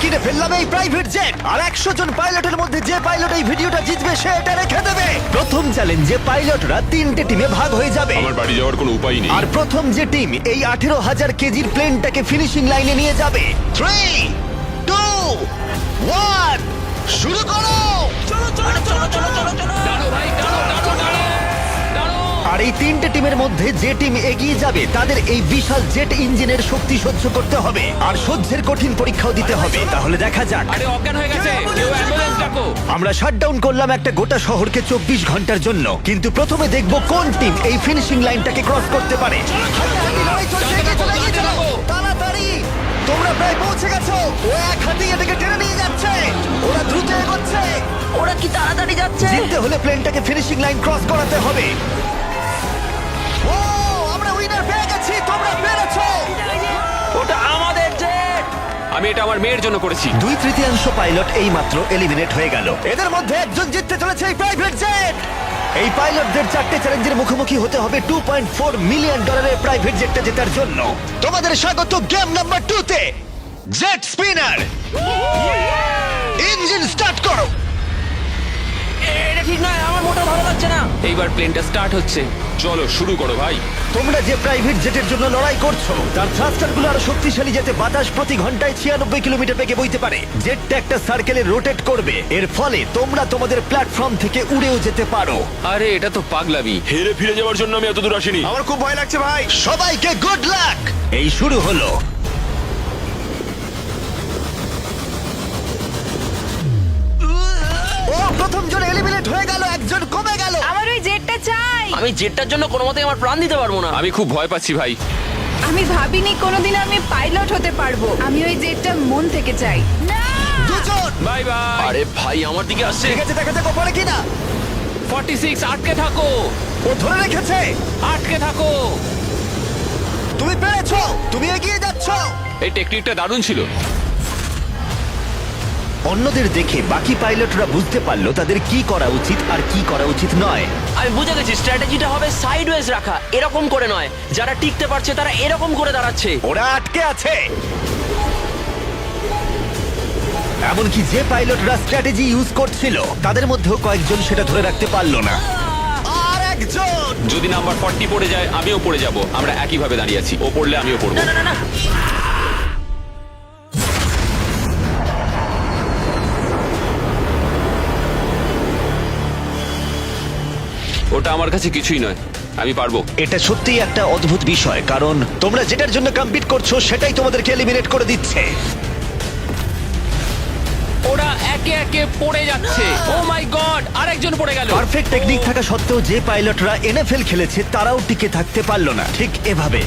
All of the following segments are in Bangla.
কিনে ফেললাম এই প্রাইভেট জেট আর 100 জন পাইলটের মধ্যে যে পাইলট এই ভিডিওটা জিতবে সে এটা রেখে দেবে। প্রথম চ্যালেঞ্জে পাইলটরা 3টে টিমে ভাগ হয়ে যাবে। আমার বাড়ি যাওয়ার কোনো উপায় নেই। আর প্রথম যে টিম এই 18,000 কেজির প্লেনটাকে ফিনিশিং লাইনে নিয়ে যাবে। 3, 2, 1 শুরু করো। আর এই 3টে টিমের মধ্যে যে টিম এগিয়ে যাবে তাদের এই বিশাল জেট ইঞ্জিনের শক্তি সহ্য করতে হবে আর সহ্যের কঠিন পরীক্ষাও দিতে হবে। তাহলে দেখা যাক। আরে অজ্ঞান হয়ে গেছে, কেউ অ্যাম্বুলেন্স ডাকো। আমরা শাটডাউন করলাম একটা গোটা শহরকে 24 ঘন্টার জন্য, কিন্তু প্রথমে দেখব কোন টিম এই ফিনিশিং লাইনটাকে ক্রস করতে পারে। তাড়াতাড়ি, তোমরা প্রায় পৌঁছে গেছো। ও এক হাতে এটাকে টেনে নিয়ে যাচ্ছে। ওরা দ্রুত এগোচ্ছে। ওরা কি তাড়াতাড়ি যাচ্ছে? জিততে হলে প্লেনটাকে ফিনিশিং লাইন ক্রস করাতে হবে। ও, আমরা উইনার পেয়ে গেছি। তোমরা পেরেছো। ওটা আমাদের জেট। আমি এটা আমার মেয়ের জন্য করেছি। 2/3 পাইলট এই মাত্র এলিমিনেট হয়ে গেল। এদের মধ্যে একজন জিততে চলেছে এই প্রাইভেট জেট। এই পাইলটদের 4টে চ্যালেঞ্জের মুখোমুখি হতে হবে $2.4 মিলিয়ন প্রাইভেট জেটটা জেতার জন্য। তোমাদের স্বাগত গেম নাম্বার 2 তে, জেট স্পিনার। ইঞ্জিন স্টার্ট করো। এটা ঠিক নয়, আমার মোটেও ভালো লাগছে না। এইবার প্লেনটা স্টার্ট হচ্ছে। চলো শুরু করো ভাই। তোমরা যে প্রাইভেট জেটের জন্য লড়াই করছো তার থ্রাস্টারগুলো আরো শক্তিশালী, যাতে বাতাস প্রতি ঘন্টায় 96 কিলোমিটার বেগে বইতে পারে। জেটটা একটা সার্কেলে রোটেট করবে, এর ফলে তোমরা তোমাদের প্ল্যাটফর্ম থেকে উড়েও যেতে পারো। আরে এটা তো পাগলামি। হেরে ফিরে যাওয়ার জন্য আমি এত দূর আসিনি। আমার খুব ভয় লাগছে ভাই। সবাইকে গুড লাক। এই শুরু হলো। ও, প্রথম জন এলিমিনেট হয়ে গেল, একজন কমে গেল। আমার ওই জেটটা চাই। আমি জেটটার জন্য কোনো মতেই আমার প্রাণ দিতে পারবো না। আমি খুব ভয় পাচ্ছি ভাই। আমি ভাবিনি কোনোদিন আমি পাইলট হতে পারবো। আমি ওই জেটটা মন থেকে চাই। না, দুজন। Bye bye. আরে ভাই আমার দিকে আসছে। ঠিক আছে, দেখা যাক ও পারে কিনা। 46 আটকে থাকো। ও ধরে রেখেছে। আটকে থাকো। তুমি পেরেছো, তুমি এগিয়ে যাচ্ছ। এই টেকনিকটা দারুণ ছিল। অন্যদের দেখে বাকি পাইলটরা বুঝতে পারলো তাদের কি করা উচিত আর কি করা উচিত নয়। আমি বুঝে গেছি, স্ট্র্যাটেজিটা হবে সাইডওয়েজ রাখা, এরকম করে নয়। যারা টিকতে পারছে তারা এরকম করে দাঁড়াচ্ছে। ওরা আটকে আছে। এমনকি যে পাইলটরা স্ট্র্যাটেজি ইউজ করছিল তাদের মধ্যেও কয়েকজন সেটা ধরে রাখতে পারলো না। আর একজন। যদি নাম্বার 40 পড়ে যায় আমিও পড়ে যাব। আমরা একই ভাবে দাঁড়িয়ে আছি। ও পড়লে আমিও পড়বো। না না না না, ওটা আমার কাছে কিছুই নয়, আমি পারবো। এটা সত্যিই একটা অদ্ভুত বিষয়, কারণ তোমরা যেটার জন্য কম্পিট করছো সেটাই তোমাদেরকে এলিমিনেট করে দিচ্ছে। ওরা একে একে পড়ে যাচ্ছে। ও মাই গড, আরেকজন পড়ে গেল। পারফেক্ট টেকনিক থাকা সত্ত্বেও যে পাইলটরা এনএফএল খেলেছে তারাও টিকে থাকতে পারলো না ঠিক এভাবে।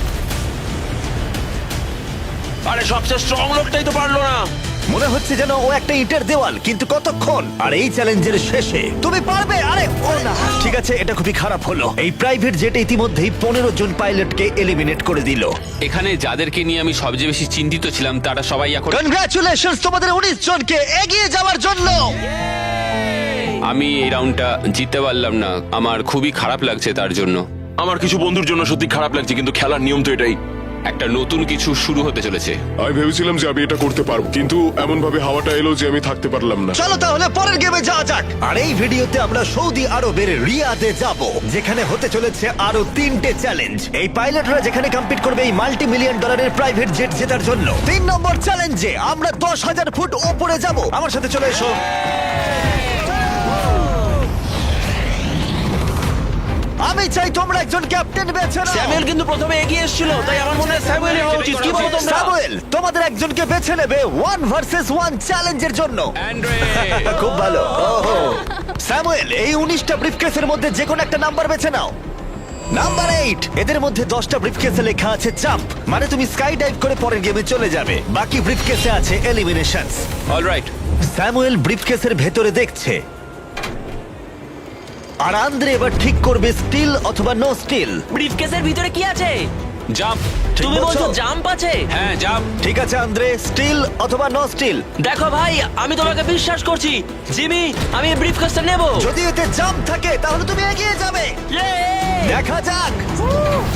আরে সবচেয়ে স্ট্রং লোকটাই তো পারলো না। মনে হচ্ছে যেন ও একটা ইটের দেওয়াল, কিন্তু কতক্ষণ। আর এই চ্যালেঞ্জের শেষে তুমি পারবে। আরে ও না, ঠিক আছে, এটা খুবই খারাপ হলো। এই প্রাইভেট জেট ইতিমধ্যেই 15 জন পাইলটকে এলিমিনেট করে দিল। এখানে যাদেরকে নিয়ে আমি সবচেয়ে বেশি চিন্তিত ছিলাম তারা সবাই এখন। কনগ্রাচুলেশনস তোমাদের 19 জনকে এগিয়ে যাওয়ার জন্য। আমি এই রাউন্ডটা জিততে পারলাম না, আমার খুবই খারাপ লাগছে তার জন্য। আমার কিছু বন্ধুর জন্য সত্যি খারাপ লাগছে, কিন্তু খেলার নিয়ম তো এটাই। একটা নতুন কিছু শুরু হতে চলেছে। আমি ভেবেছিলাম যে আমি এটা করতে পারবো, কিন্তু এমন ভাবে হাওয়াটা এলো যে আমি থাকতে পারলাম না। চলো তাহলে পরের গেমে যাওয়া যাক। আর এই ভিডিওতে আমরা সৌদি আরবের রিয়াদে যাব, যেখানে হতে চলেছে আরো 3টে চ্যালেঞ্জ। এই পাইলটরা যেখানে কম্পিট করবে এই $multi-million প্রাইভেট জেট জেতার জন্য। 3 নম্বর চ্যালেঞ্জে আমরা 10,000 ফুট উপরে যাব। আমার সাথে চলে এসো। আমি চাই তোমরা একজন ক্যাপ্টেন বেছে নাও। স্যামুয়েল কিন্তু প্রথমে এগিয়ে এসেছিল, তাই আমার মনে হয় স্যামুয়েলই হওয়া উচিত। কি বলো তোমরা? স্যামুয়েল, তোমাদের একজনকে বেছে নেবে 1 ভার্সেস 1 চ্যালেঞ্জের জন্য। অ্যান্ড্রে, খুব ভালো। ওহো, স্যামুয়েল, এই 19টা ব্রিফকেসের মধ্যে যে কোনো একটা নাম্বার বেছে নাও। নাম্বার 8। এদের মধ্যে 10টা ব্রিফকেসে লেখা আছে জাম্প, মানে তুমি স্কাই ডাইভ করে পরের গেমে চলে যাবে। বাকি ব্রিফকেসে আছে এলিমিনেশনস। অলরাইট। স্যামুয়েল ব্রিফকেসের ভেতরে দেখছে, আর আন্দ্রে এবার ঠিক করবে স্টিল অথবা নো স্টিল। ব্রিফকেসের ভিতরে কি আছে? জাম্প। ঠিক তুমি বলছো বলছো? জাম্প আছে? হ্যাঁ জাম্প। ঠিক আছে আন্দ্রে, স্টিল অথবা নো স্টিল। দেখো ভাই, আমি তোমাকে বিশ্বাস করছি। জিমি, আমি ব্রিফকেসটা নেব। যদি এতে জাম্প থাকে তাহলে তুমি এগিয়ে যাবে। দেখা যাক।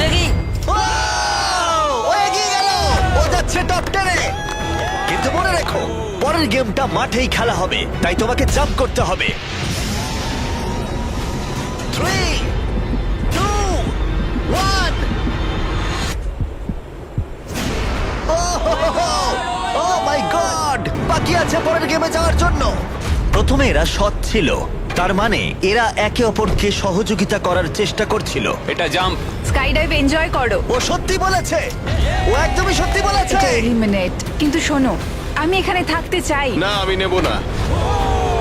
দেখি। ও এগিয়ে গেল, ও যাচ্ছে টপ 10-এ। কিন্তু মনে রেখো পরের গেমটা মাঠেই খেলা হবে, তাই তোমাকে জাম্প করতে হবে। 3, 2, 1। ও মাই গড! বাকি আছে পরের গেমে যাওয়ার জন্য। প্রথমে এরা সৎ ছিল, তার মানে এরা একে অপরকে সহযোগিতা করার চেষ্টা করছিল। এটা জাম্প। স্কাই ডাইভ এনজয় করো। ও সত্যি বলেছে, ও একদমই সত্যি বলেছে। এটা এলিমিনেট। কিন্তু শোনো, আমি এখানে থাকতে চাই। না আমি নেব না।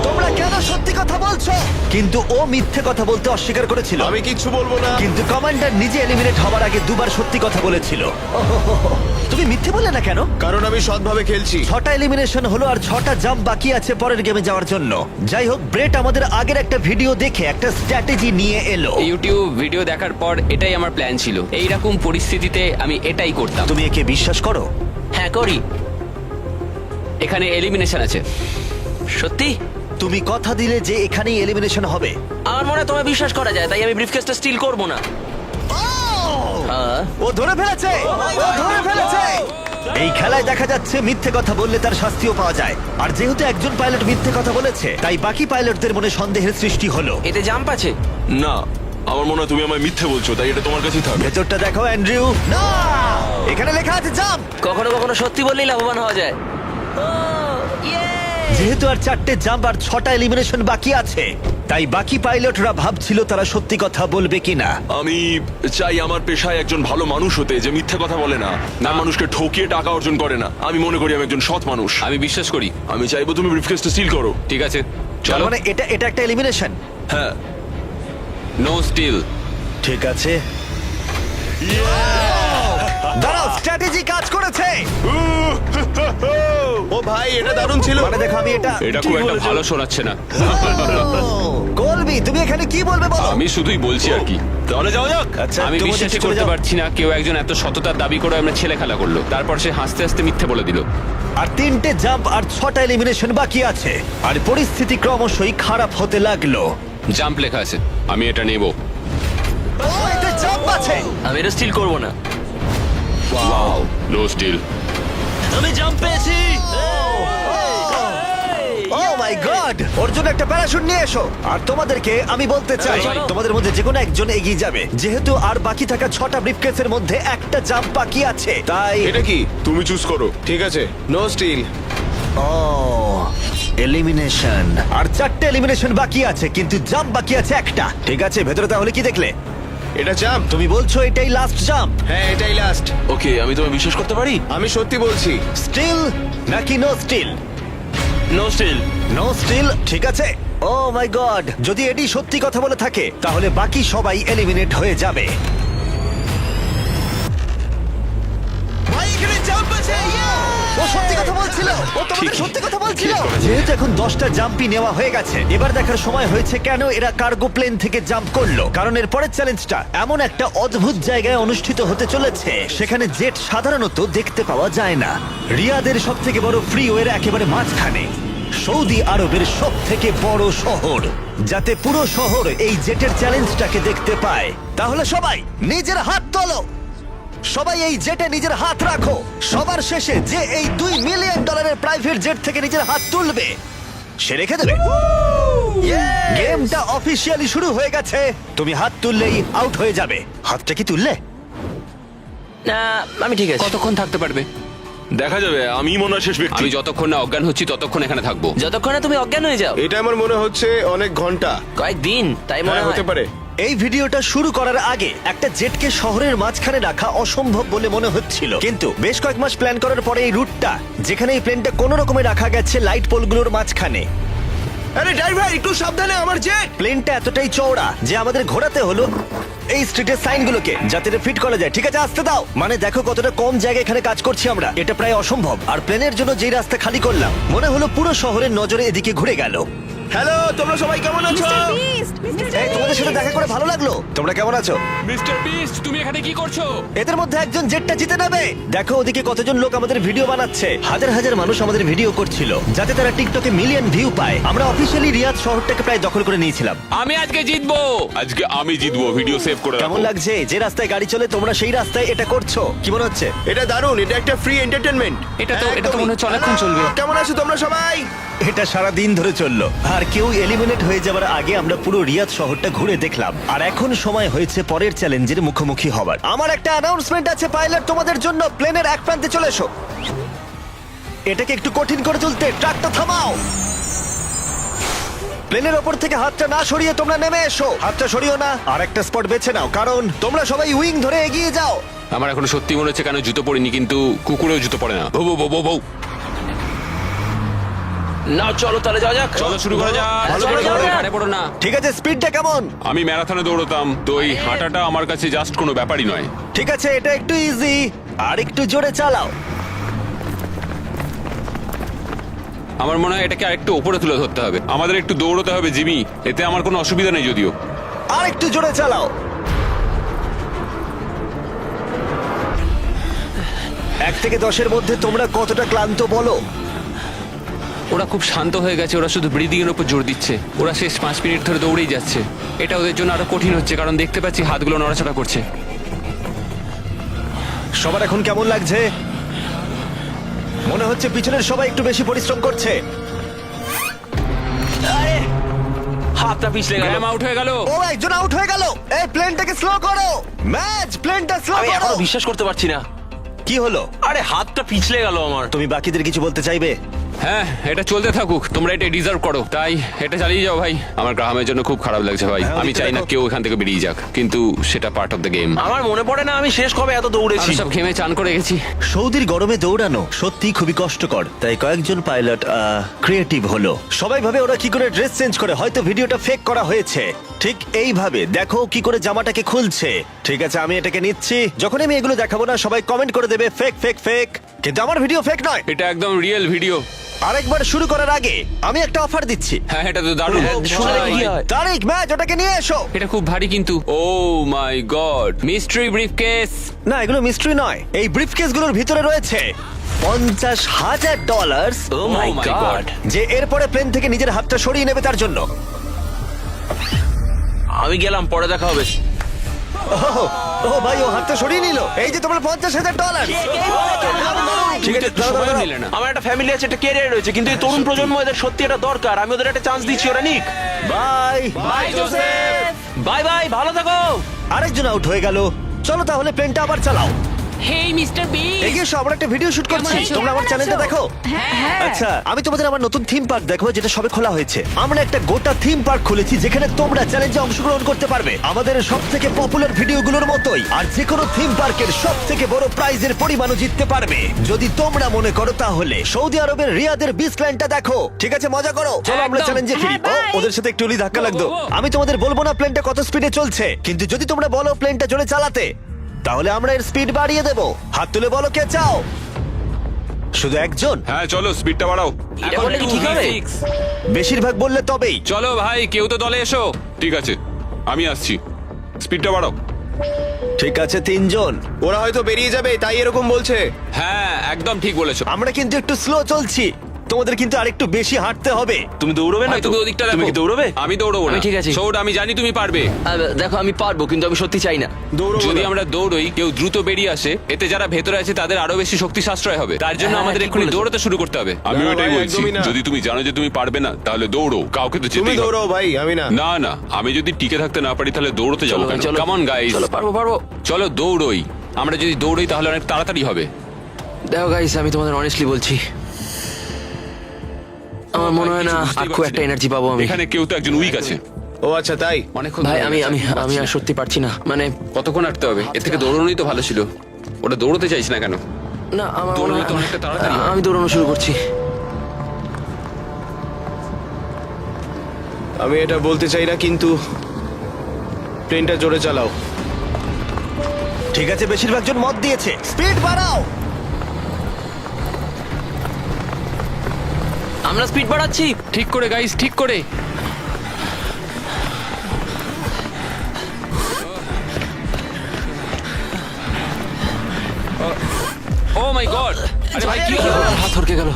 তোমরা কেন সত্যি কথা বলছো? কিন্তু ও মিথ্যে কথা বলতে অস্বীকার করেছিল। আমি কিচ্ছু বলবো না। কিন্তু কমান্ডার নিজে এলিমিনেট হওয়ার আগে দুবার সত্যি কথা বলেছিল। ওহোহোহো। তুমি মিথ্যে বললে না কেন? কারণ আমি সৎভাবে খেলছি। 6টা এলিমিনেশন হলো আর 6টা জাম্প বাকি আছে পরের গেমে যাওয়ার জন্য। যাই হোক, ব্রেট আমাদের আগের একটা ভিডিও দেখে একটা স্ট্র্যাটেজি নিয়ে এলো। ইউটিউব ভিডিও দেখার পর এটাই আমার প্ল্যান ছিল। এইরকম পরিস্থিতিতে আমি এটাই করতাম। তুমি একে বিশ্বাস করো? হ্যাঁ করি। এখানে এলিমিনেশন আছে। সত্যি তুমি কথা দিলে যে এখানেই এলিমিনেশন হবে। আমার মনে হয় তোমায় বিশ্বাস করা যায়, তাই আমি ব্রিফকেসটা স্টিল করব না। ও ধরে ফেলেছে, ও ধরে ফেলেছে। এই খেলায় দেখা যাচ্ছে মিথ্যে কথা বললে তার শাস্তিও পাওয়া যায়। আর যেহেতু একজন পাইলট মিথ্যে কথা বলেছে, তাই বাকি পাইলটদের মনে সন্দেহের সৃষ্টি হলো। এতে জাম্প আছে? না, আমার মনে হয় তুমি আমায় মিথ্যে বলছো, তাই এটা তোমার কাছেই থাকবে। ভেতরটা দেখো অ্যান্ড্রিউ। না, এখানে লেখা আছে জাম্প। কখনো কখনো সত্যি বললেই লাভবান হওয়া যায়। যেহেতু আর 4টে জাম্প আর 6টা এলিমিনেশন বাকি আছে, তাই বাকি পাইলটরা ভাবছিল তারা সত্যি কথা বলবে কিনা। আমি চাই আমার পেশায় একজন ভালো মানুষ হতে, যে মিথ্যে কথা বলে না, না মানুষকে ঠকিয়ে টাকা অর্জন করে না। আমি মনে করি আমি একজন সৎ মানুষ। আমি বিশ্বাস করি। আমি চাইবো তুমি ব্রিফকেসটা সিল করো। ঠিক আছে, তার চলো। মানে এটা একটা এলিমিনেশন। হ্যাঁ। No still. ঠিক আছে, দাঁড়াও, স্ট্র্যাটেজি কাজ করেছে। ও ভাই এটা দারুণ ছিল। মানে দেখো, আমি এটা এটা খুব একটা ভালো শোনাচ্ছে না। কলবি, তুমি এখানে কি বলবে বলো? আমি শুধুই বলছি আর কি। তাহলে যাওয়া যাক। আচ্ছা, আমি তুমি বিশ্বাসই চলে করতে যাও। পারছি না কেউ একজন এত সততার দাবি করে আমরা ছেলে খেলা করলো, তারপর সে হাসতে হাসতে মিথ্যে বলে দিল। আর 3টে জাম্প আর 6টা এলিমিনেশন বাকি আছে, আর পরিস্থিতি ক্রমশই খারাপ হতে লাগলো। জাম্প লেখা আছে, আমি এটা নেব। ও, এতে জাম্প আছে। আমি এটা স্টিল করব না। No steal. আমি জাম্প পেয়েছি। ও মাই গড! ওর জন্য একটা প্যারাশুট নিয়ে এসো। আর তোমাদেরকে আমি বলতে চাই, চলো। তোমাদের মধ্যে যে কোনো একজন এগিয়ে যাবে, যেহেতু আর বাকি থাকা 6টা ব্রিফকেসের মধ্যে একটা জাম্প বাকি আছে। তাই এটা কি? তুমি চুজ করো। ঠিক আছে, নো স্টিল। ও, এলিমিনেশন। আর 4টে এলিমিনেশন বাকি আছে, কিন্তু জাম্প বাকি আছে একটা। ঠিক আছে, ভেতরে তাহলে কি দেখলে? এটা জাম্প। তুমি বলছো এটাই লাস্ট জাম্প? হ্যাঁ এটাই লাস্ট। ওকে, আমি তোমায় বিশ্বাস করতে পারি? আমি সত্যি বলছি। স্টিল নাকি no still? No still. No still, ঠিক আছে। ও মাই গড, যদি এটি সত্যি কথা বলে থাকে তাহলে বাকি সবাই এলিমিনেট হয়ে যাবে। ভাই, এখানে জাম্প আছে। ও সত্যি কথা বলছিল, ও তোমাদের সত্যি কথা বলছিল। যেহেতু এখন 10টা জাম্পই নেওয়া হয়ে গেছে, এবার দেখার সময় হয়েছে কেন এরা কার্গো প্লেন থেকে জাম্প করলো। কারণ এর পরের চ্যালেঞ্জটা এমন একটা অদ্ভুত জায়গায় অনুষ্ঠিত হতে চলেছে, সেখানে জেট সাধারণত দেখতে পাওয়া যায় না। রিয়াদের সব থেকে বড় ফ্রিওয়ের একেবারে মাঝখানে, সৌদি আরবের সব থেকে বড় শহর, যাতে পুরো শহর এই জেটের চ্যালেঞ্জটাকে দেখতে পায়। তাহলে সবাই নিজের হাত তোলো, সবাই এই জেটে নিজের হাত রাখো। সবার শেষে যে এই $2 মিলিয়ন প্রাইভেট জেট থেকে নিজের হাত তুলবে, সে রেখে দেবে। গেমটা অফিসিয়ালি শুরু হয়ে গেছে। তুমি হাত তুললেই আউট হয়ে যাবে। হাতটা কি তুললে? না, আমি ঠিক আছে। কতক্ষণ থাকতে পারবে? দেখা যাবে। আমি মনে হয় শেষ ব্যক্তি। আমি যতক্ষণ না অজ্ঞান হচ্ছি ততক্ষণ এখানে থাকবো। যতক্ষণে তুমি অজ্ঞান হয়ে যাও। এটা আমার মনে হচ্ছে অনেক ঘন্টা। কয়েকদিন, তাই মনে হ্যাঁ, হয়। হতে পারে। এই ভিডিওটা শুরু করার আগে একটা জেটকে শহরের মাঝখানে রাখা অসম্ভব বলে মনে হচ্ছিল, কিন্তু বেশ কয়েক মাস প্ল্যান করার পরে এই রুটটা, যেখানে এই প্লেনটা কোনো রকমে রাখা গেছে লাইট পোলগুলোর মাঝখানে। আরে ড্রাইভার একটু সাবধানে, আমার জেট। প্লেনটা এতটাই চওড়া যে আমাদের ঘোরাতে হলো এই স্ট্রিটের সাইনগুলোকে, যাতে এটা ফিট করা যায়। ঠিক আছে, আসতে দাও। মানে দেখো কতটা কম জায়গা এখানে কাজ করছি আমরা, এটা প্রায় অসম্ভব। আর প্লেনের জন্য যেই রাস্তা খালি করলাম, মনে হলো পুরো শহরের নজরে এদিকে ঘুরে গেল। হ্যালো, তোমরা সবাই কেমন আছো? মিস্টার বিস্ট, এই তোমাদের সাথে দেখা করে ভালো লাগলো। তোমরা কেমন আছো? মিস্টার বিস্ট তুমি এখানে কি করছো? এদের মধ্যে একজন জেটটা জিতে নেবে। দেখো ওদিকে কতজন লোক আমাদের ভিডিও বানাচ্ছে। হাজার হাজার মানুষ আমাদের ভিডিও করছিল যাতে তারা টিকটকে মিলিয়ন ভিউ পায়। আমরা অফিসিয়ালি রিয়াদ শহরটাকে প্রায় দখল করে নিয়েছিলাম। আমি আজকে জিতবো। আজকে আমি জিতবো, ভিডিও সেভ করে কেমন রাখো। লাগছে যে রাস্তায় গাড়ি চলে তোমরা সেই রাস্তায় এটা করছো? কি মনে হচ্ছে? এটা দারুণ, এটা একটা ফ্রি এন্টারটেনমেন্ট। এটা তো মনে হচ্ছে অনেকক্ষণ চলবে। কেমন আছো তোমরা সবাই? এটা সারা দিন ধরে চললো আর কেউ এলিমিনেট হয়ে যাবার আগে আমরা পুরো রিয়াদ শহরটা ঘুরে দেখলাম। আর এখন সময় হয়েছে পরের চ্যালেঞ্জের মুখোমুখি হবার। আমার একটা অ্যানাউন্সমেন্ট আছে পাইলট তোমাদের জন্য। প্লেনের এক প্রান্তে চলে এসো। এটাকে একটু কঠিন করে তুলতে ট্রাকটা থামাও। প্লেনের ওপর থেকে হাতটা না সরিয়ে তোমরা নেমে এসো। হাতটা সরিও না, আর একটা স্পট বেছে নাও কারণ তোমরা সবাই উইং ধরে এগিয়ে যাও। আমার এখন সত্যি মনে হচ্ছে কেন জুতো পরিনি, কিন্তু কুকুরেও জুতো পরে না। বউ বউ বউ বউ। না চলো তাহলে যাওয়া যাক। চলো শুরু করা যাক। ভালো করে দৌড়ো, হাঁটে পড়ো না। ঠিক আছে, স্পিডটা কেমন? আমি ম্যারাথনে দৌড়তাম, তো এই হাঁটাটা আমার কাছে জাস্ট কোনো ব্যাপারই নয়। ঠিক আছে, এটা একটু ইজি। আর একটু জোরে চালাও। আমার মনে হয় এটাকে আরেকটু উপরে তুলে ধরতে হবে। আমাদের একটু দৌড়তে হবে জিমি, এতে আমার কোনো অসুবিধা নেই যদিও। আর একটু জোরে চালাও। 1 থেকে 10-এর মধ্যে তোমরা কতটা ক্লান্ত বলো? ওরা খুব শান্ত হয়ে গেছে, ওরা শুধু ব্রিদিং এর উপর জোর দিচ্ছে। ওরা শেষ 5 মিনিট ধরে দৌড়েই যাচ্ছে। এটা ওদের জন্য আরো কঠিন হচ্ছে কারণ দেখতে পাচ্ছি হাতগুলো নড়াচড়া করছে। সবার এখন কেমন লাগছে? মনে হচ্ছে পিছনের সবাই একটু বেশি পরিশ্রম করছে। হাতটা পিছলে গেল। ম্যাম আউট হয়ে গেল। ও, একজন আউট হয়ে গেল। এই প্লেনটাকে স্লো করো। ম্যাচ, প্লেনটা স্লো আমি করো। এখনো বিশ্বাস করতে পারছি না। কি হলো? আরে হাতটা পিছলে গেল আমার। তুমি বাকিদের কিছু বলতে চাইবে? হ্যাঁ, এটা চলতে থাকুক, তোমরা এটা ডিজার্ভ করো, তাই এটা চালিয়ে যাও ভাই। আমার গ্রাহামের জন্য খুব খারাপ লাগছে ভাই। হ্যাঁ, আমি ওদিকে চাই না দেখো। কেউ এখান থেকে বেরিয়ে যাক, কিন্তু সেটা পার্ট অফ দ্য গেম। আমার মনে পড়ে না আমি শেষ কবে এত দৌড়েছি। আমি সব ঘেমে চান করে গেছি। সৌদির গরমে দৌড়ানো সত্যি খুবই কষ্টকর, তাই কয়েকজন পাইলট ক্রিয়েটিভ হলো। সবাই ভাবে ওরা কি করে ড্রেস চেঞ্জ করে, হয়তো ভিডিওটা ফেক করা হয়েছে। ঠিক এইভাবে দেখো কি করে জামাটাকে খুলছে। ঠিক আছে, আমি এটাকে নিচ্ছি। যখন আমি এগুলো দেখাবো না সবাই কমেন্ট করে দেবে ফেক ফেক ফেক, কিন্তু আমার ভিডিও ফেক নয়। এটা একদম রিয়েল ভিডিও। আরেকবার শুরু করার আগে আমি একটা অফার দিচ্ছি। হ্যাঁ, এটা তো দারুণ। শুনে দেখি কি হয়। তারিক, ম্যাচ, ওটাকে নিয়ে এসো। এটা খুব ভারী কিন্তু। ও মাই গড, মিস্ট্রি ব্রিফকেস। না, এগুলো মিস্ট্রি নয়। এই ব্রিফকেসগুলোর ভিতরে রয়েছে $50,000, ও মাই my গড। God. যে এরপরে প্লেন থেকে নিজের হাতটা সরিয়ে নেবে তার জন্য। আমি গেলাম, পরে দেখা হবে। ও ভাই, ও হাতটা সরিয়ে নিল। এই যে তোমার $50,000। ঠিক আছে, দাঁড়াও, সময় দাঁড়াও। মিলে না। আমার একটা ফ্যামিলি আছে, একটা ক্যারিয়ার রয়েছে, কিন্তু এই তরুণ প্রজন্ম এদের সত্যি এটা দরকার। আমি ওদের একটা চান্স দিচ্ছি, ওরা নিক। Bye. Bye Joseph. Bye bye, ভালো থাকো। আরেকজন আউট হয়ে গেল। চলো তাহলে প্লেনটা আবার চালাও। হেই মিস্টার বিস্ট, এগিয়ে এসো, আমরা একটা ভিডিও শুট করছি। আছো? তোমরা আমার চ্যানেলটা দেখো। হ্যাঁ। আচ্ছা, আমি তোমাদের আমার নতুন থিম পার্ক দেখাবো যেটা সবে খোলা হয়েছে। আমরা একটা গোটা থিম পার্ক খুলেছি যেখানে তোমরা চ্যালেঞ্জে অংশগ্রহণ করতে পারবে আমাদের সবথেকে পপুলার ভিডিওগুলোর মতোই। আর যে কোনো থিম পার্কের সবথেকে বড় প্রাইজের পরিমাণও জিততে পারবে যদি তোমরা মনে করো তাহলে। সৌদি আরবের রিয়াদের বিচল্যান্ডটা দেখো। ঠিক আছে, মজা করো। চলো আমরা একদম। চ্যালেঞ্জে ফিরি। হ্যাঁ, ও, bye। ওদের সাথে একটু উলি ধাক্কা লাগতো। ও, ও, ও। আমি তোমাদের বলবো না প্লেনটা কত স্পিডে চলছে, কিন্তু যদি তোমরা বলো প্লেনটা জোরে চালাতে তাহলে আমরা এর স্পিড বাড়িয়ে দেবো। হাত তুলে বলো কে চাও। শুধু একজন? হ্যাঁ চলো, স্পিডটা বাড়াও। এটা করলে কি ঠিক হবে? বেশিরভাগ বললে তবেই। চলো ভাই, কেউ তো দলে এসো। ঠিক আছে, আমি আসছি, স্পিডটা বাড়াও। ঠিক আছে, 3 জন। ওরা হয়তো বেরিয়ে যাবে, তাই এরকম বলছে। হ্যাঁ, একদম ঠিক বলেছো। আমরা কিন্তু একটু স্লো চলছি, তোমাদের কিন্তু আরেকটু বেশি হাঁটতে হবে। তুমি দৌড়বে না ভাই, তো? তুমি ওদিকটা তুমি দেখো। কি দৌড়বে? আমি দৌড়বো না। আমি ঠিক আছি। সৌড, আমি জানি তুমি পারবে। দেখো আমি পারবো, কিন্তু আমি সত্যি চাই না। যদি আমরা দৌড়ই, কেউ দ্রুত বেরিয়ে আসে, এতে যারা ভেতরে আছে তাদের আরো বেশি শক্তি সাশ্রয় হবে। তার জন্য হ্যাঁ, আমাদের ঠিক এক্ষুনি বলেছো। দৌড়াতে শুরু করতে হবে। আমি না, ওটাই ভাই, বলছি, একদমই না। যদি তুমি জানো যে তুমি পারবে না তাহলে দৌড়ো, কাউকে তো তুমি যেতেই হবে। দৌড়াও ভাই, আমি না। না না, আমি যদি টিকে থাকতে না পারি তাহলে দৌড়তে যাবো চলো, কেন? চলো। কেমন গাইস? চলো, পারবো পারবো। চলো দৌড়ই। আমরা যদি দৌড়ই তাহলে অনেক তাড়াতাড়ি হবে। দেখো গাইস, আমি তোমাদের অনেস্টলি বলছি, আমার মনে হয় না বুঝতেই আর খুব পারছি একটা না। এনার্জি পাবো আমি। এখানে কেউ তো একজন উইক আছে। ও আচ্ছা, তাই? অনেকক্ষণ ভাই ধরে আমি আমি পারছি আমি না। আর সত্যি পারছি না, মানে কতক্ষণ হাঁটতে হবে? এর থেকে দৌড়নোই তো ভালো ছিল। ওটা দৌড়তে চাইছ না কেন? না আমার মনে দৌড়ালে হয় তো অনেকটা তাড়াতাড়ি হবে। আমি দৌড়ানো শুরু করছি। আমি এটা বলতে চাই না, কিন্তু প্লেনটা জোরে চালাও। ঠিক আছে, বেশিরভাগ জন মত দিয়েছে। স্পিড বাড়াও। আমি আমরা স্পিড বাড়াচ্ছি। ঠিক করে গাইস, ঠিক করে। ও মাই গড! আরে ভাই কি হলো? হাত হরকে গেল।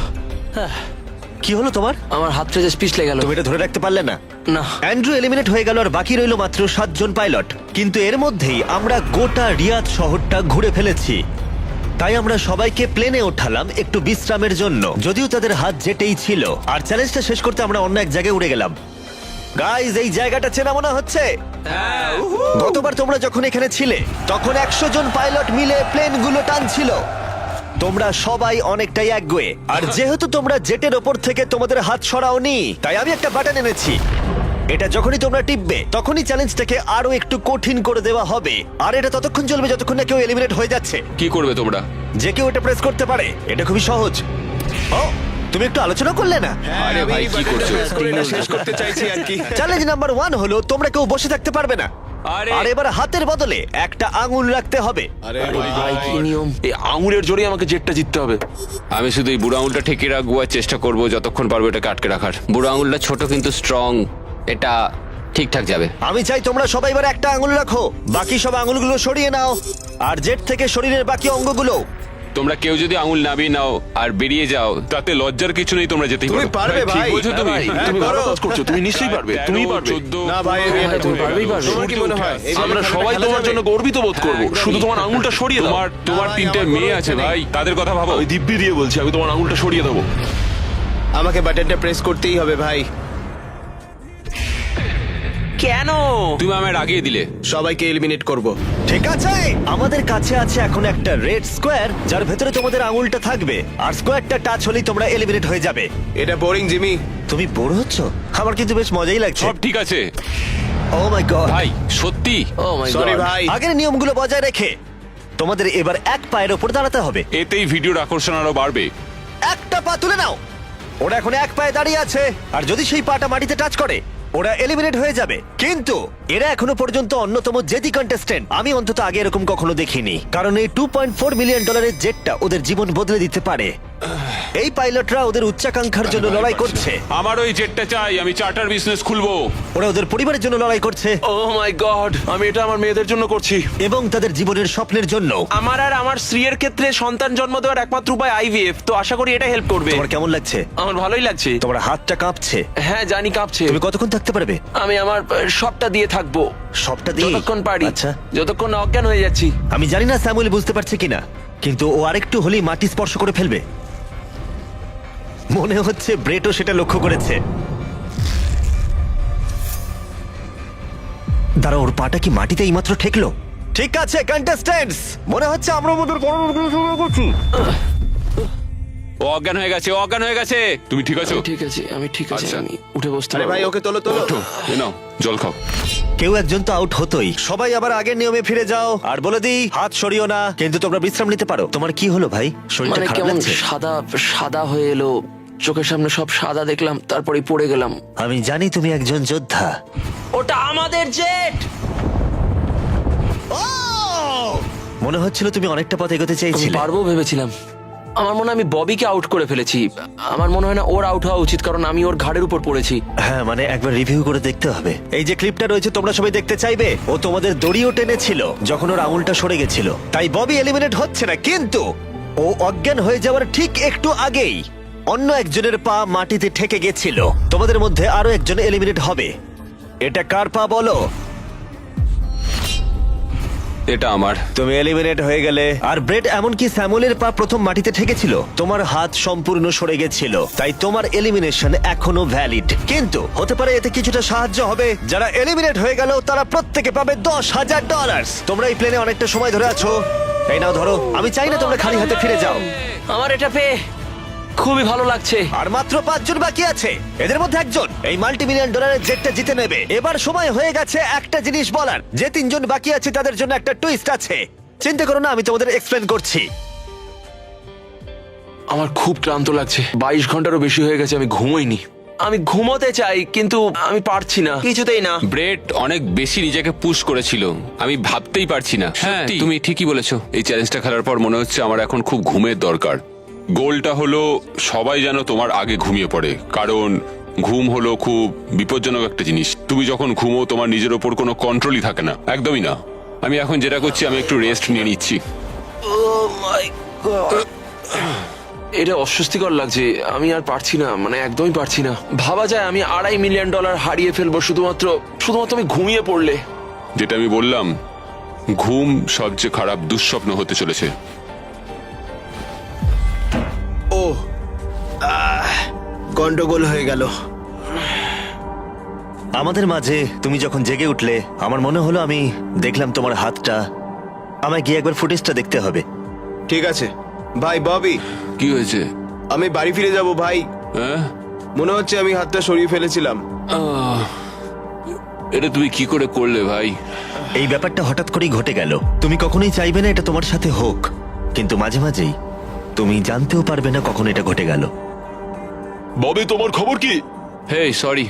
কি হলো তোমার? আমার হাত থেকে স্পিচ লেগে গেল। তুমি এটা ধরে রাখতে পারলে না? না। অ্যান্ড্রু এলিমিনেট হয়ে গেল আর বাকি রইল মাত্র 7 জন পাইলট। কিন্তু এর মধ্যেই আমরা গোটা রিয়াদ শহরটা ঘুরে ফেলেছি। তাই আমরা সবাইকে প্লেনে ওঠালাম একটু বিশ্রামের জন্য, যদিও তাদের হাত জেটেই ছিল। আর চ্যালেঞ্জটা শেষ করতে আমরা অন্য এক জায়গায় উড়ে গেলাম। গাইজ, এই জায়গাটা চেনা মনে হচ্ছে। গতবার তোমরা যখন এখানে ছিলে তখন 100 জন পাইলট মিলে প্লেনগুলো টানছিল। তোমরা সবাই অনেকটাই একগুয়ে, আর যেহেতু তোমরা জেটের ওপর থেকে তোমাদের হাত সরাওনি, তাই আমি একটা বাটন এনেছি। এটা যখনই তোমরা টিপবে তখনই চ্যালেঞ্জটাকে আরো একটু কঠিন করে দেওয়া হবে। আর এটা ততক্ষণ চলবে যতক্ষণ না কেউ এলিমিনেট হয়ে যাচ্ছে। কি করবে তোমরা? যে কেউ এটা প্রেস করতে পারে। এটা খুবই সহজ। ও, তুমি একটু আলোচনা করলে না? আরে ভাই কি করছো? শেষ করতে চাইছি আর কি। চ্যালেঞ্জ নাম্বার 1 হলো তোমরা কেউ বসে থাকতে পারবে না। আরে আর এবার হাতের বদলে একটা আঙুল রাখতে হবে। আরে ভাই কি নিয়ম? এই আঙুলের জোরেই আমাকে জেটটা জিততে হবে। আমি শুধু এই বুড়ো আঙুলটা ঠেকে রাখবো আর চেষ্টা করবো যতক্ষণ পারবো এটাকে আটকে রাখার। বুড়ো আঙুলটা ছোট কিন্তু স্ট্রং, এটা ঠিকঠাক যাবে। আমি চাই তোমরা সবাই এবার একটা আঙুল রাখো, বাকি সব আঙুলগুলো সরিয়ে নাও। আর জেট থেকে শরীরের বাকি অঙ্গগুলো। তোমরা কেউ যদি আঙুল নামিয়ে নাও আর বেরিয়ে যাও তাতে লজ্জার কিছু নেই, তোমরা যেতেই তুমি পারো। পারবে ঠিক ভাই। বলছো তুমি। তুমি ভালো কাজ করছো, তুমি নিশ্চয়ই পারবে, তুমি পারবে। না ভাই, আমি এটা তুমি করবো। পারবেই পারবে। তোমার কি মনে হয় এইভাবে আমরা খেলা সবাই যাবে? তোমার জন্য গর্বিত বোধ করব। শুধু তোমার আঙুলটা সরিয়ে দাও। তোমার ভাই, 3টে আমার মেয়ে কোনো আছে ইচ্ছে নেই। ভাই, তাদের কথা ভাবো। ওই দিব্যি দিয়ে বলছি, আমি তোমার আঙুলটা সরিয়ে দেবো। আমাকে বাটনটা প্রেস করতেই হবে ভাই। কেন? তুমি আমায় রাগিয়ে দিলে। সবাইকে এলিমিনেট করব। ঠিক আছে, আমাদের কাছে আছে এখন একটা রেড স্কোয়ার যার ভেতরে তোমাদের আঙুলটা থাকবে। আর স্কোয়ারটা টাচ হলেই তোমরা এলিমিনেট হয়ে যাবে। এটা বোরিং জিমি। তুমি বোর হচ্ছ? আমার কিন্তু বেশ মজাই লাগছে। সব ঠিক আছে ও মাই গড। ভাই, সত্যি। ও মাই সরি গড। ভাই। আগের নিয়মগুলো বজায় রেখে তোমাদের এবার এক পায়ের ওপর দাঁড়াতে হবে। এতেই ভিডিওর আকর্ষণ আরো বাড়বে। একটা পা তুলে নাও। ওরা এখন এক পায়ে দাঁড়িয়ে আছে, আর যদি সেই পাটা মাটিতে টাচ করে ওরা এলিমিনেট হয়ে যাবে। কিন্তু এরা এখনো পর্যন্ত অন্যতম জেদি কন্টেস্টেন্ট। আমি অন্তত আগে এরকম কখনো দেখিনি, কারণ এই $2.4 মিলিয়ন জেটটা ওদের জীবন বদলে দিতে পারে। এই পাইলটরা ওদের উচ্চাকাঙ্ক্ষার জন্য লড়াই করছে। আমার ওই জেটটা চাই, আমি চার্টার বিজনেস খুলবো। ওরা ওদের পরিবারের জন্য লড়াই করছে ও মাই গড, আমি এটা আমার মেয়েদের জন্য করছি। এবং তাদের জীবনের স্বপ্নের জন্য। আমার আর আমার স্ত্রীর ক্ষেত্রে সন্তান জন্ম দেওয়ার একমাত্র উপায় আইভিএফ, তো আশা করি এটা হেল্প করবে। তোমার কেমন লাগছে? আমার ভালোই লাগছে। তোমার হাতটা কাঁপছে। হ্যাঁ জানি কাঁপছে। তুমি কতক্ষণ থাকতে পারবে? আমি আমার সবটা দিয়ে থাকবো, সবটা দিয়ে? যতক্ষণ পারি। আচ্ছা, যতক্ষণ না অজ্ঞান হয়ে যাচ্ছি। আমি জানি না স্যামুয়েল বুঝতে পারছে কিনা, কিন্তু ও আরেকটু হলেই মাটি স্পর্শ করে ফেলবে। মনে হচ্ছে ব্রেটও সেটা লক্ষ্য করেছে। দাঁড়া, ওর পাটা কি মাটিতে এইমাত্র ঠেকলো? ঠিক আছে কন্টেস্ট্যান্টস, মনে হচ্ছে আমরা আমাদের পরবর্তী শুরু করছি। ও অজ্ঞান হয়ে গেছে, ও অজ্ঞান হয়ে গেছে। তুমি ঠিক আছো? ঠিক আছে, আমি ঠিক আছে। আচ্ছা। আমি উঠে বসতে আরে ভাই, পারবো। ওকে তোলো তোলো। এই নাও জল খাও। কেউ একজন তো আউট হতোই। সবাই আবার আগের নিয়মে ফিরে যাও। আর বলে দিই, হাত সরিও না, কিন্তু তোমরা বিশ্রাম নিতে পারো। তোমার কি হলো ভাই? শরীরটা মানে খারাপ কেমন লাগছে? সাদা সাদা হয়ে এলো, চোখের সামনে সব সাদা দেখলাম, তারপরে পড়ে গেলাম। আমি জানি তুমি একজন যোদ্ধা। ওটা আমাদের জেট। মনে হচ্ছিল তুমি অনেকটা পথ এগোতে আমি চাইছিলে। পারবো ভেবেছিলাম। আমার মনে হয় আমি ববিকে আউট করে ফেলেছি। আমার মনে হয় না ওর আউট হওয়া উচিত, কারণ আমি ওর ঘাড়ের উপর পড়েছি। হ্যাঁ, মানে একবার রিভিউ করে দেখতে হবে। এই যে ক্লিপটা রয়েছে তোমরা সবাই দেখতে চাইবে, ও তোমাদের দড়িও টেনেছিল যখন ওর আঙুলটা সরে গেছিল। তাই ববি এলিমিনেট হচ্ছে না, কিন্তু ও অজ্ঞান হয়ে যাওয়ার ঠিক একটু আগেই অন্য একজনের পা মাটিতে ঠেকে গেছিল। তোমাদের মধ্যে আরো একজন এলিমিনেট হবে। এটা কার পা বলো? এটা আমার। তুমি এলিমিনেট হয়ে গেলে। আর ব্রেড, এমনকি স্যামুয়েলের পা প্রথম মাটিতে ঠেকেছিল, তোমার হাত সম্পূর্ণ সরে গেছিল, তাই তোমার এলিমিনেশন এখনো ভ্যালিড। কিন্তু হতে পারে এতে কিছুটা সাহায্য হবে। যারা এলিমিনেট হয়ে গেল তারা প্রত্যেকে পাবে $10,000। তোমরা এই প্লেনে অনেকটা সময় ধরে আছো, এই নাও ধরো। আমি চাই না তোমরা খালি হাতে ফিরে যাও। আমার এটা পেয়ে খুবই ভালো লাগছে। আর মাত্র 5 জন বাকি আছে, এদের মধ্যে একজন এই $multi-million জেটটা জিতে নেবে। এবার সময় হয়ে গেছে একটা জিনিস বলার। যে 3 জন বাকি আছে তাদের জন্য একটা টুইস্ট আছে। চিন্তা করো না, আমি তোমাদের এক্সপ্লেন করছি। আমার খুব ক্লান্ত লাগছে, 22 ঘন্টারও বেশি হয়ে গেছে, আমি ঘুমোইনি। আমি ঘুমোতে চাই, কিন্তু আমি পারছি না, কিছুতেই না। ব্রেড অনেক বেশি নিজেকে পুশ করেছিল, আমি ভাবতেই পারছি না। হ্যাঁ, তুমি ঠিকই বলেছো। এই চ্যালেঞ্জটা খেলার পর মনে হচ্ছে আমার এখন খুব ঘুমের দরকার। গোলটা হলো সবাই যেন তোমার আগে ঘুমিয়ে পড়ে, কারণ ঘুম হলো খুব বিপজ্জনক একটা জিনিস। তুমি যখন ঘুমো তোমার নিজের ওপর কোনো কন্ট্রোলই থাকে না, একদমই না। আমি এখন যেটা করছি, আমি একটু রেস্ট নিয়ে নিচ্ছি। এটা অস্বস্তিকর লাগছে, আমি আর পারছি না, মানে একদমই পারছি না। ভাবা যায় আমি $2.5 মিলিয়ন হারিয়ে ফেলবো শুধুমাত্র আমি ঘুমিয়ে পড়লে। যেটা আমি বললাম, ঘুম সবচেয়ে খারাপ দুঃস্বপ্ন হতে চলেছে। ও গন্ডগোল হয়ে গেল। আমাদের মাঝে তুমি যখন জেগে উঠলে আমার মনে হলো আমি দেখলাম তোমার হাতটা। আমায় গিয়ে একবার ফুটেজটা দেখতে হবে। ঠিক আছে ভাই ববি, কি হয়েছে? আমি বাড়ি ফিরে যাব ভাই। হ্যাঁ, মনে হচ্ছে আমি হাতটা সরিয়ে ফেলেছিলাম। এটা তুমি কি করে করলে ভাই? এই ব্যাপারটা হঠাৎ করেই ঘটে গেল। তুমি কখনোই চাইবে না এটা তোমার সাথে হোক, কিন্তু মাঝে মাঝেই তুমি জানতেও পারবে না কখন এটা ঘটে গেল। ববি, তোমার খবর কি? হেই সরি।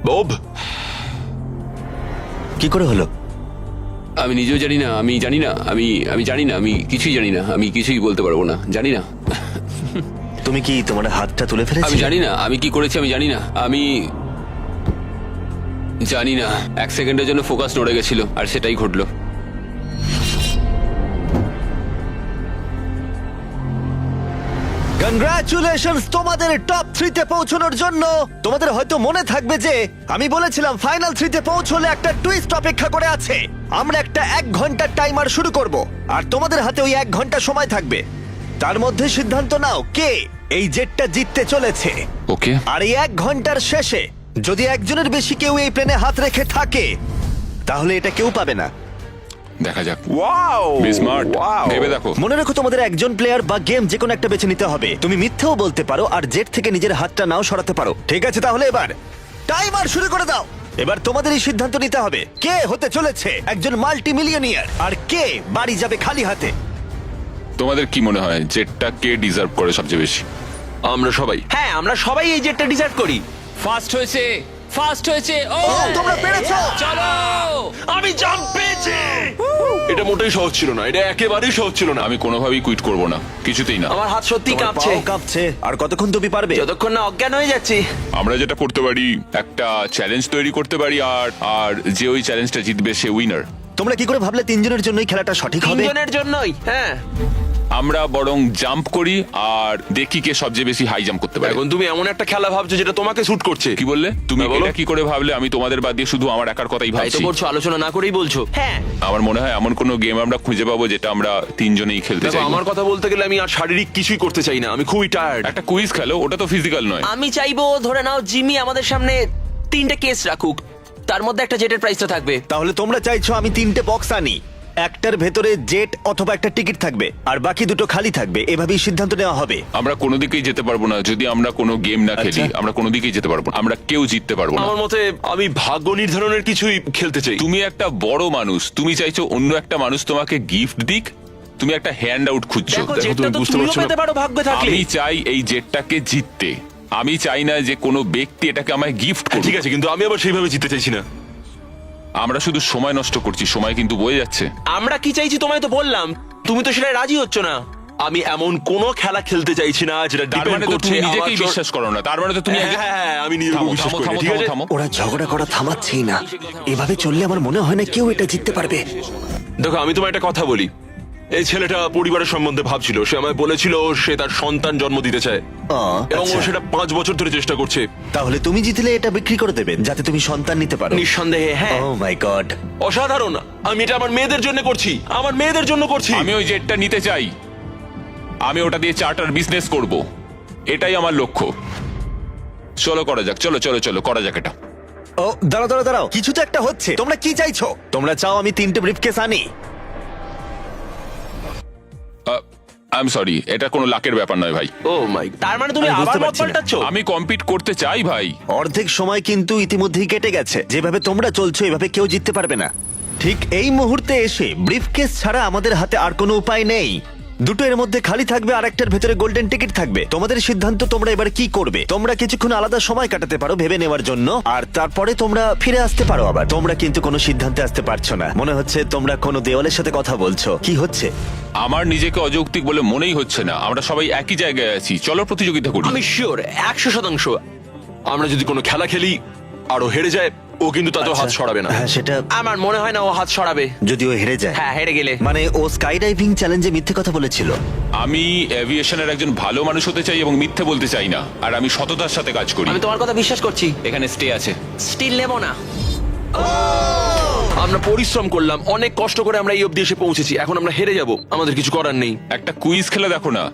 বব, কি করে হলো? আমি নিজেও জানি না, আমি জানি না, আমি জানি না, আমি কিছুই জানি না, আমি কিছুই বলতে পারবো না, জানি না। তুমি কি তোমার হাতটা তুলে আমি ফেলেছিলে? জানি না আমি কি করেছি, আমি জানি না, আমি জানি না। 1 সেকেন্ডের জন্য ফোকাস নড়ে গেছিল আর সেটাই ঘটলো। কনগ্রাচুলেশনস তোমাদের টপ 3 তে পৌঁছানোর জন্য। তোমাদের হয়তো মনে থাকবে যে আমি বলেছিলাম ফাইনাল 3 তে পৌঁছলে একটা টুইস্ট অপেক্ষা করে আছে। আমরা একটা 1 ঘন্টার টাইমার শুরু করব আর তোমাদের হাতে ওই 1 ঘন্টা সময় থাকবে। তার মধ্যে সিদ্ধান্ত নাও কে এই জেটটা জিততে চলেছে। ওকে, আর এই 1 ঘন্টার শেষে যদি একজনের বেশি কেউ এই প্লেনে হাত রেখে থাকে তাহলে এটা কেউ পাবে না। দেখা যাক। ওয়াও, Be smart, ভেবে দেখো। মনে রেখো তোমাদের একজন প্লেয়ার বা গেম যে কোনো একটা বেছে নিতে হবে। তুমি মিথ্যেও বলতে পারো আর জেট থেকে নিজের হাতটা নাও সরাতে পারো। ঠিক আছে, তাহলে এবার টাইমার শুরু করে দাও। এবার তোমাদেরই সিদ্ধান্ত নিতে হবে কে হতে চলেছে একজন মাল্টি মিলিয়নিয়ার আর কে বাড়ি যাবে খালি হাতে। তোমাদের কি মনে হয় জেটটা কে ডিজার্ভ করে সবচেয়ে বেশি? আমরা সবাই। হ্যাঁ, আমরা সবাই এই জেটটা ডিজার্ভ করি। ফার্স্ট হয়েছে, ফার্স্ট হয়েছে। ও তোমরা পেরেছো। চলো। আমি জাম্প পেয়েছি। এটা মোটেই সহজ ছিল না, এটা একেবারেই সহজ ছিল না। আমি কোনোভাবেই কুইট করব না, কিছুতেই না। আমার হাত সত্যি তোমার কাঁপছে, পাও কাঁপছে। আর কতক্ষণ তুমি পারবে? যতক্ষণ না অজ্ঞান হয়ে যাচ্ছি। আমরা যেটা করতে পারি, একটা চ্যালেঞ্জ তৈরি করতে পারি, আর যে ওই চ্যালেঞ্জটা জিতবে সে উইনার। তোমরা কি করে ভাবলে 3 জনের জন্যই খেলাটা সঠিক হবে? 3 জনের জন্যই। হ্যাঁ, আমরা বরং জাম্প করি আর দেখি কে সবচেয়ে বেশি হাই জাম্প করতে পারে। এখন তুমি এমন একটা খেলা ভাবছো যেটা তোমাকে স্যুট করছে। কি বললে তুমি? হ্যাঁ, বলো। এটা কি করে ভাবলে? আমি তোমাদের বাদ দিয়ে শুধু আমার একার কথাই তাই তো ভাবছি। করছো, আলোচনা না করেই বলছো। হ্যাঁ, আমার মনে হয় এমন কোনো গেম আমরা খুঁজে পাবো যেটা আমরা 3 জনেই খেলতে দেখো, চাই। আমার কথা বলতে গেলে আমি আর শারীরিক কিছুই করতে চাই না, আমি খুবই টায়ার্ড। একটা কুইজ খেলো, ওটা তো ফিজিক্যাল নয়। আমি চাইবো ধরে নাও জিমি আমাদের সামনে 3টে কেস রাখুক, তার মধ্যে একটা জেটের প্রাইসটা থাকবে। তাহলে তোমরা চাইছো আমি 3টে বক্স আনি, একটার ভেতরে জেট অথবা একটা টিকিট থাকবে আর বাকি দুটো খালি থাকবে। এভাবেই সিদ্ধান্ত নেওয়া হবে। আমরা কোনো দিকেই যেতে পারবো না যদি আমরা কোনো গেম না খেলি। আচ্ছা। আমরা কোনো দিকেই যেতে পারবো না, আমরা কেউ জিততে পারবো না। আমার মতে আমি ভাগ্য নির্ধারণের কিছুই খেলতে চাই। তুমি একটা বড় মানুষ, তুমি চাইছো অন্য একটা মানুষ তোমাকে গিফট দিক। তুমি একটা হ্যান্ড আউট খুঁজছো। দেখো, দেখো, জেটটা তুমি তো বুঝতে তুমিও পারছো না। পেতে পারো ভাগ্য থাকলে। আমি চাই এই জেটটাকে জিততে। আমি চাই না যে কোনো ব্যক্তি এটাকে আমায় গিফট করুক। ঠিক আছে, কিন্তু আমি আবার সেইভাবে জিততে চাইছি না। আমরা শুধু সময় নষ্ট করছি, সময় কিন্তু বয়ে যাচ্ছে। আমরা কি চাইছি তোমায় তো বললাম, তুমি তো সেটা রাজি হচ্ছ না। আমি এমন কোনো খেলা খেলতে চাইছি না যেটা তার ডিপেন্ড মানে তো করছে তুমি আমার নিজেকেই বিশ্বাস করো না। তার মানে তো তুমি হ্যাঁ, আমি নিজের উপর থামো, বিশ্বাস থামো, করি না, থামো, ঠিক আছে? থামো। ওরা ঝগড়া করা থামাচ্ছেই না। এভাবে চললে আমার মনে হয় না কেউ এটা জিততে পারবে। দেখো, আমি তোমায় একটা কথা বলি। এই ছেলেটা পরিবারের সম্বন্ধে ভাবছিল। সে আমায় বলেছিল সে তার সন্তান জন্ম দিতে চায় এবং ও আচ্ছা। সেটা 5 বছর ধরে চেষ্টা করছে। তাহলে তুমি জিতলে এটা বিক্রি করে দেবে যাতে তুমি সন্তান নিতে পারো। নিঃসন্দেহে হ্যাঁ। ও মাই গড। অসাধারণ। আমি এটা আমার মেয়েদের জন্য করছি, আমার মেয়েদের জন্য করছি। আমি ওই জেটটা নিতে চাই। আমি ওটা দিয়ে চার্টার বিজনেস করব, এটাই আমার লক্ষ্য। চলো করা যাক, চলো চলো চলো করা যাক এটা। ও দাঁড়াও দাঁড়াও দাঁড়াও, কিছু তো একটা হচ্ছে। তোমরা কি চাইছো? তোমরা চাও আমি 3টে ব্রিফকেস আনি? আই এম সরি, এটা কোনো লাকের ব্যাপার নয় ভাই। ও মাই, তার মানে তুমি আমি আবার বুঝতে মত পারছি না। পাল্টাচ্ছ? আমি কম্পিট করতে চাই ভাই। অর্ধেক সময় কিন্তু ইতিমধ্যেই কেটে গেছে। যেভাবে তোমরা চলছো এভাবে কেউ জিততে পারবে না। ঠিক এই মুহূর্তে এসে ব্রিফকেস ছাড়া আমাদের হাতে আর কোনো উপায় নেই। দুটো এর মধ্যে খালি থাকবে আর একটার ভেতরে গোল্ডেন টিকিট থাকবে। তোমাদের সিদ্ধান্ত, তোমরা এবার কি করবে। তোমরা কিছুক্ষণ আলাদা সময় কাটাতে পারো ভেবে নেওয়ার জন্য, আর তারপরে তোমরা ফিরে আসতে পারো আবার। তোমরা কিন্তু কোনো সিদ্ধান্তে আসতে পারছো না, মনে হচ্ছে তোমরা কোনো দেওয়ালের সাথে কথা বলছো। কি হচ্ছে? আমার নিজেকে অযৌক্তিক বলে মনেই হচ্ছে না। আমরা সবাই একই জায়গায় আছি, চলো প্রতিযোগিতা করি। আমি শিওর 100%। আমরা যদি কোনো খেলা খেলি আর ও হেরে যায়, ও কিন্তু তাতেও হাত সরাবে না। হ্যাঁ, সেটা আমার মনে হয় না ও হাত সরাবে। যদি ও হেরে যায়। হ্যাঁ, হেরে গেলে। মানে ও স্কাই ডাইভিং চ্যালেঞ্জে মিথ্যে কথা বলেছিল। আমি এভিয়েশনের একজন ভালো মানুষ হতে চাই এবং মিথ্যে বলতে চাই না, আর আমি সততার সাথে কাজ করি। আমি তোমার কথা বিশ্বাস করছি। এখানে স্টে আছে। স্টিল নেব না। আমরা পরিশ্রম করলাম, অনেক কষ্ট করে আমরা এই অবধি এসে পৌঁছেছি। এখন আমরা হেরে যাব, আমাদের কিছু করার নেই। একটা কুইজ খেলে দেখো না।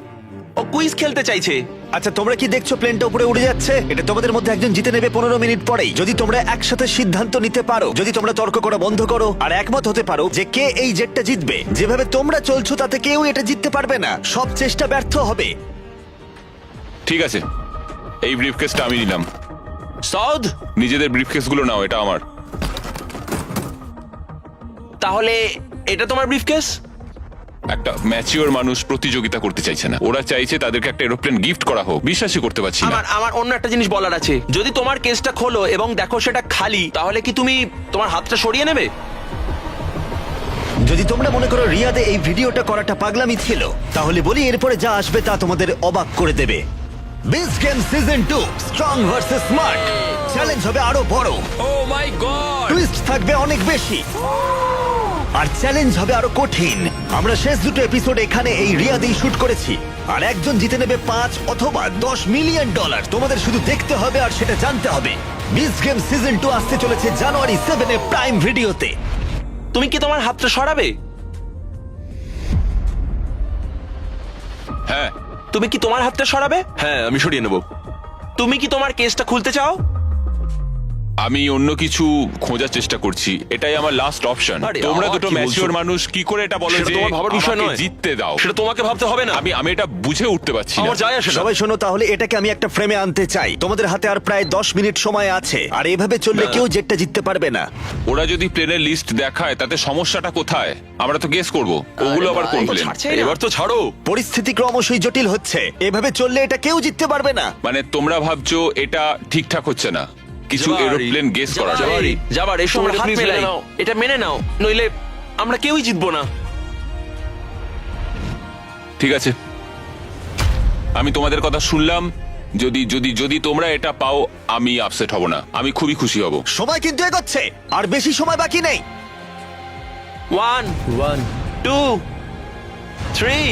ও কুইজ খেলতে চাইছে। আচ্ছা, তোমরা কি দেখছো প্লেনটা উপরে উড়ে যাচ্ছে? এটা তোমাদের মধ্যে একজন জিতে নেবে 15 মিনিট পরেই। যদি তোমরা একসাথে সিদ্ধান্ত নিতে পারো, যদি তোমরা তর্ক করা বন্ধ করো আর একমত হতে পারো যে কে এই জেটটা জিতবে, যেভাবে তোমরা চলছো তাতে কেউ এটা জিততে পারবে না। সব চেষ্টা ব্যর্থ হবে। ঠিক আছে, এই ব্রিফকেসটা আমি নিলাম। সাউদ, নিজেদের ব্রিফকেসগুলো নাও, এটা আমার। তাহলে এটা তোমার ব্রিফকেস? একটা ম্যাচিওর মানুষ প্রতিযোগিতা করতে চাইছে না, ওরা চাইছে তাদেরকে একটা এরোপ্লেন গিফট করা হোক। বিশ্বাসই করতে পারছি না। আমার অন্য একটা জিনিস বলার আছে। যদি তোমার কেসটা খোলো এবং দেখো সেটা খালি, তাহলে কি তুমি তোমার হাতটা সরিয়ে নেবে? যদি তোমরা মনে করো রিয়াদে এই ভিডিওটা করাটা পাগলামি ছিল, তাহলে বলি এরপরে যা আসবে তা তোমাদের অবাক করে দেবে। Beach game season 2 strong versus smart challenge হবে আরো বড়। ও মাই গড! টুইস্ট থাকবে অনেক বেশি, আর চ্যালেঞ্জ হবে আরো কঠিন। আমরা শেষ দুটো এপিসোড এখানে এই রিয়াদেই শুট করেছি, আর একজন জিতে নেবে 5 অথবা 10 মিলিয়ন ডলার। তোমাদের শুধু দেখতে হবে আর সেটা জানতে হবে। বিচ গেম সিজন 2 আসতে চলেছে জানুয়ারি 7 প্রাইম ভিডিওতে। তুমি কি তোমার হাতটা সরাবে? হ্যাঁ। তুমি কি তোমার হাতটা সরাবে? হ্যাঁ, আমি সরিয়ে নেব। তুমি কি তোমার কেসটা খুলতে চাও? আমি অন্য কিছু খোঁজার চেষ্টা করছি, এটাই আমার লাস্ট অপশন। আরে, তোমরা আবার দুটো কি ম্যাচিওর বলছো? মানুষ কি করে এটা বলো সেটা যে তোমার ভাবার বিষয় আমাকে নয়। জিততে দাও? সেটা তোমাকে ভাবতে হবে না। আমি এটা বুঝে উঠতে পারছি না। আমার যায় আসে না। সবাই শোনো, তাহলে এটাকে আমি একটা ফ্রেমে আনতে চাই। তোমাদের হাতে আর প্রায় 10 মিনিট সময় আছে, আর এভাবে চললে কেউ জেটটা জিততে পারবে না। ওরা যদি প্লেনের লিস্ট দেখায় তাতে সমস্যাটা কোথায়? আমরা তো গেস করব ওগুলো আবার কোন প্লেন। এবার তো ছাড়ো। পরিস্থিতি ক্রমশই জটিল হচ্ছে, এভাবে চললে এটা কেউ জিততে পারবে না। মানে তোমরা ভাবছো এটা ঠিকঠাক হচ্ছে না, কিছু জাবারি, এরোপ্লেন গেস করা যায়। জাবারি, যাবার এসো, আমরা তুমি হাত please মেলাই। মেনে নাও। এটা মেনে নাও, নইলে আমরা কেউই জিতবো না। ঠিক আছে, আমি তোমাদের কথা শুনলাম। যদি যদি যদি তোমরা এটা পাও, আমি আপসেট হব না, আমি খুবই খুশি হব। সময় কিন্তু এগোচ্ছে, আর বেশি সময় বাকি নেই। 1 2 3।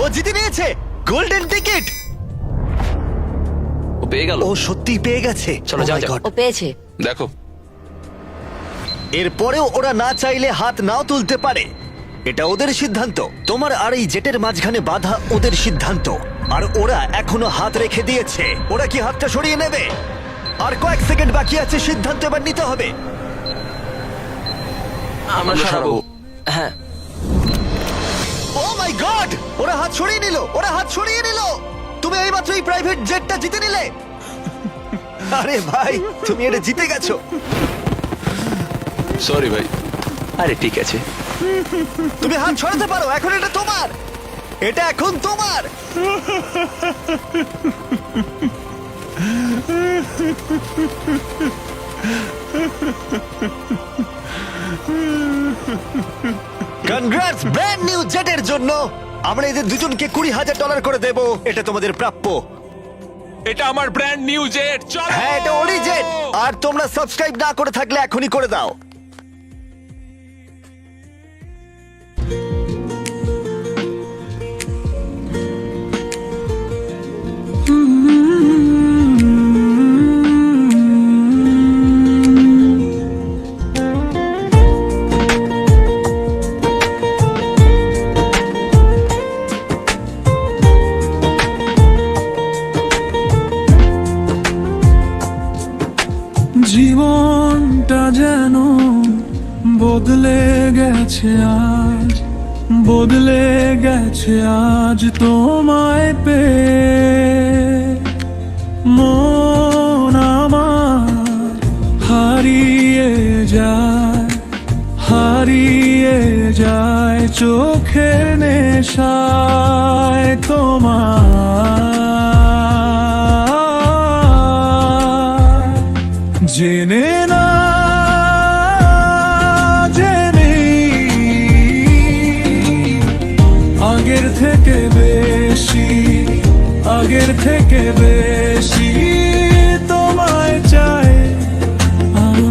ও জিতে নিয়েছে গোল্ডেন টিকিট। ও পেয়ে গেল। ও সত্যি পেয়ে গেছে। চলো, Oh যাও, my যাও। God! ও পেয়েছে। দেখো, এরপরেও ওরা না চাইলে হাত নাও তুলতে পারে। এটা ওদের সিদ্ধান্ত। তোমার আর এই জেটের মাঝখানে বাধা ওদের সিদ্ধান্ত, আর ওরা এখনো হাত রেখে দিয়েছে। ওরা কি হাতটা সরিয়ে নেবে? আর কয়েক সেকেন্ড বাকি আছে, সিদ্ধান্ত এবার নিতে হবে। আমরা সরাবো। হ্যাঁ, ও মাই গড! ওরা হাত সরিয়ে নিল, ওরা হাত সরিয়ে নিল। তুমি এইমাত্র এই প্রাইভেট জেটটা জিতে নিলে। আরে ভাই, তুমি এটা জিতে গেছো। সরি ভাই। আরে ঠিক আছে। তুমি হাত সরাতে পারো, এখন এটা তোমার। এটা এখন তোমার। কনগ্রাটস ব্র্যান্ড নিউ জেটের জন্য। আমরা এদের দুজনকে $20,000 করে দেব। এটা তোমাদের প্রাপ্য। এটা আমার ব্র্যান্ড নিউ জেট। চলো। হ্যাঁ, এটা ওরই জেট। আর তোমরা সাবস্ক্রাইব না করে থাকলে এখনই করে দাও। জীবনটা যেন বদলে গেছে আজ, বদলে গেছে আজ তোমায় পেয়ে। মন আমার হারিয়ে যায়, হারিয়ে যায় চোখের নেশায় তোমার, জেনে না জেনে আগের থেকে বেশি, আগের থেকে বেশি তোমায় চাই আমি।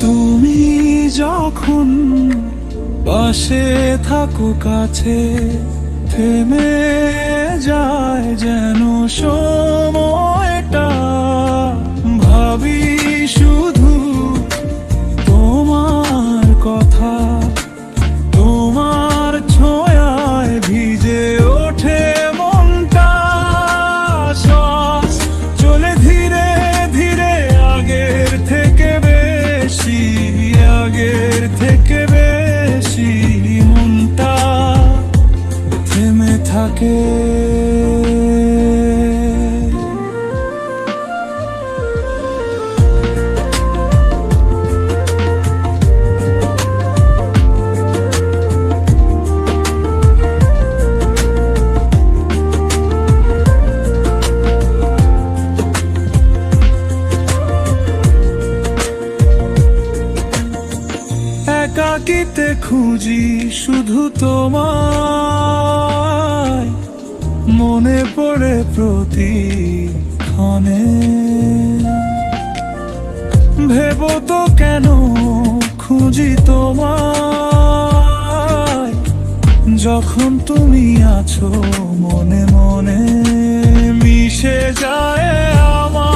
তুমি যখন পাশে থাকো কাছে, থেমে যায় যেন সময়টা, ভাবি শুধু তোমার কথা, তোমার ছোঁয়ায় ভিজে ওঠে মনটা, শ্বাস চলে ধীরে ধীরে আগের থেকে বেশি, আগের থেকে বেশি মনটা থেমে থাকে। একাকিতে খুঁজি শুধু তোমায়, মনে পড়ে প্রতিক্ষণে, ভেবো তো কেন খুঁজি তোমায়, যখন তুমি আছো মনে মনে, মিশে যায় আমার